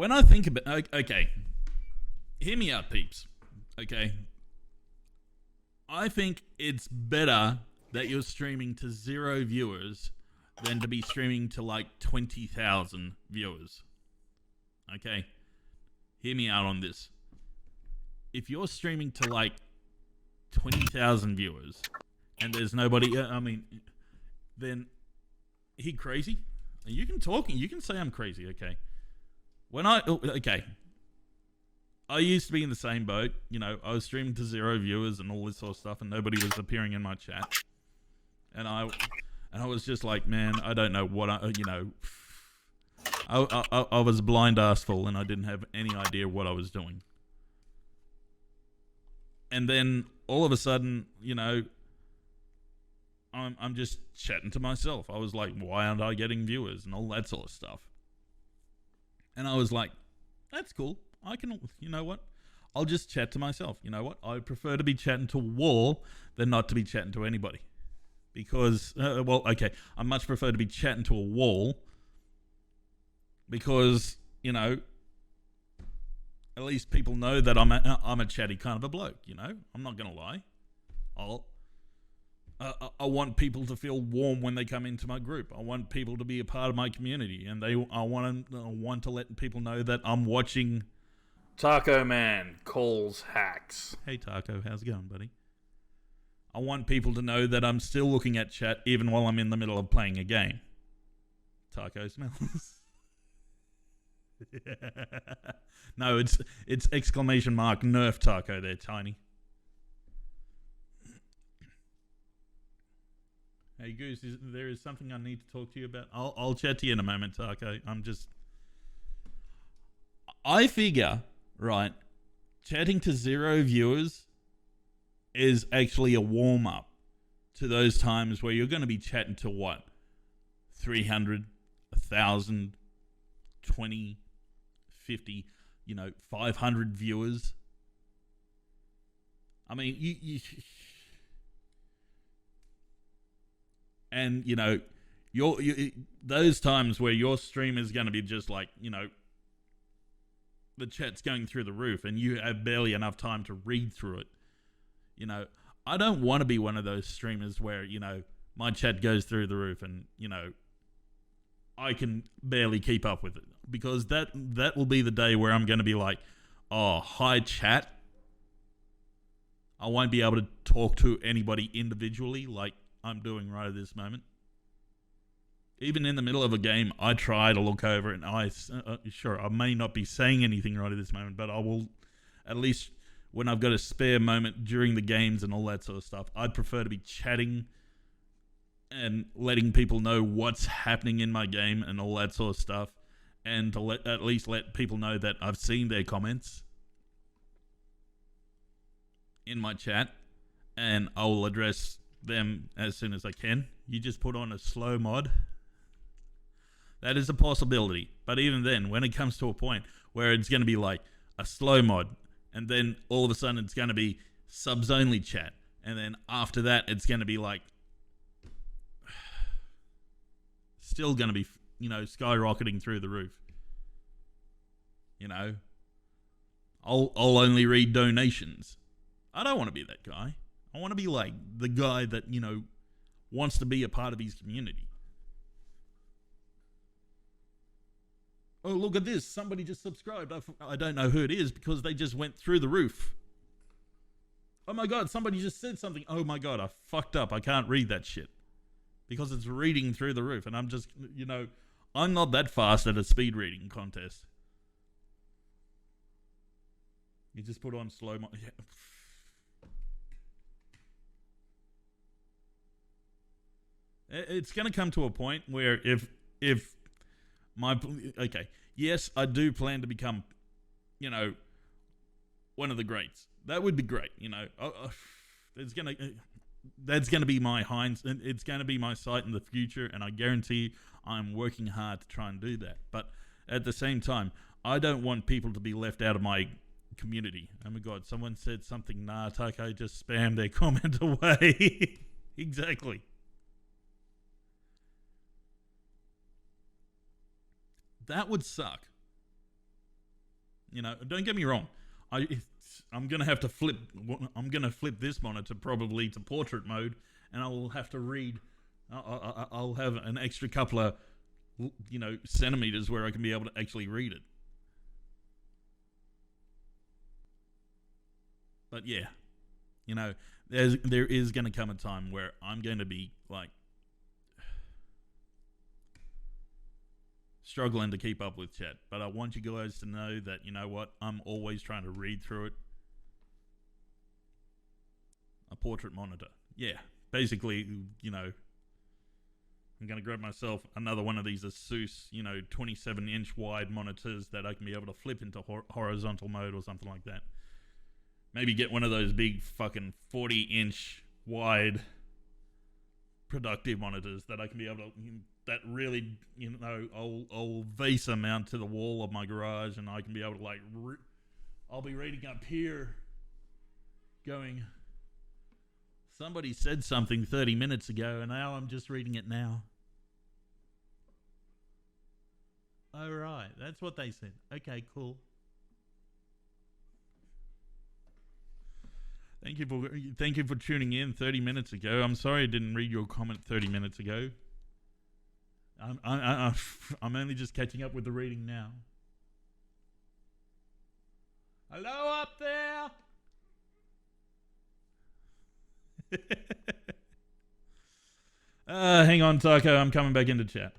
when I think about, okay, hear me out, peeps. Okay, I think it's better that you're streaming to 0 viewers than to be streaming to like 20,000 viewers. Okay, hear me out on this. If you're streaming to like 20,000 viewers and there's nobody, then he crazy. You can talk. You can say I'm crazy. Okay. I used to be in the same boat. I was streaming to 0 viewers and all this sort of stuff, and nobody was appearing in my chat. And I was just like, man, I don't know what I was blind ass full, and I didn't have any idea what I was doing. And then all of a sudden, I'm just chatting to myself. I was like, why aren't I getting viewers and all that sort of stuff? And I was like, that's cool. I can, what? I'll just chat to myself. You know what? I prefer to be chatting to a wall than not to be chatting to anybody. Because, I much prefer to be chatting to a wall because, at least people know that I'm a chatty kind of a bloke, I'm not going to lie. I want people to feel warm when they come into my group. I want people to be a part of my community, and I want to let people know that I'm watching. Taco Man calls hacks. Hey Taco, how's it going, buddy? I want people to know that I'm still looking at chat even while I'm in the middle of playing a game. Taco smells. No, it's exclamation mark Nerf Taco there, Tiny. Hey Goose, there is something I need to talk to you about. I'll chat to you in a moment, Taco. I figure, right, chatting to 0 viewers is actually a warm-up to those times where you're going to be chatting to what? 300, 1,000, 20, 50, 500 viewers. I mean, you and those times where your stream is going to be just like, the chat's going through the roof and you have barely enough time to read through it. I don't want to be one of those streamers where, my chat goes through the roof and, I can barely keep up with it, because that will be the day where I'm going to be like, oh, hi chat. I won't be able to talk to anybody individually like I'm doing right at this moment. Even in the middle of a game, I try to look over and I may not be saying anything right at this moment, but I will, at least when I've got a spare moment during the games and all that sort of stuff, I'd prefer to be chatting and letting people know what's happening in my game and all that sort of stuff, and to at least let people know that I've seen their comments in my chat and I will address them as soon as I can. You just put on a slow mod. That is a possibility. But even then, when it comes to a point where it's going to be like a slow mod, and then all of a sudden it's going to be subs only chat, and then after that it's going to be like still going to be, skyrocketing through the roof. I'll only read donations. I don't want to be that guy. I want to be like the guy that, wants to be a part of his community. Oh, look at this. Somebody just subscribed. I don't know who it is because they just went through the roof. Oh my God, somebody just said something. Oh my God, I fucked up. I can't read that shit because it's reading through the roof. And I'm just, I'm not that fast at a speed reading contest. You just put on slow mo. Yeah. It's going to come to a point where if yes, I do plan to become, one of the greats. That would be great, that's gonna be my it's gonna be my sight in the future, and I guarantee I'm working hard to try and do that. But at the same time, I don't want people to be left out of my community. Oh my God, someone said something. Nah, Taco, just spam their comment away. Exactly. That would suck. You know, don't get me wrong. I'm gonna have to flip. I'm gonna flip this monitor probably to portrait mode, and I will have to read. I'll have an extra couple of, centimeters where I can be able to actually read it. But yeah, there is going to come a time where I'm going to be like struggling to keep up with chat. But I want you guys to know that, you know what, I'm always trying to read through it. A portrait monitor. Yeah, basically, I'm going to grab myself another one of these Asus, 27-inch wide monitors that I can be able to flip into horizontal mode or something like that. Maybe get one of those big fucking 40-inch wide productive monitors that I can be able to, that really, I'll VESA mount to the wall of my garage, and I can be able to I'll be reading up here going, somebody said something 30 minutes ago and now I'm just reading it now. Oh, right. That's what they said. Okay, cool. Thank you for tuning in 30 minutes ago. I'm sorry I didn't read your comment 30 minutes ago. I'm only just catching up with the reading now. Hello up there. Hang on, Taco. I'm coming back into chat.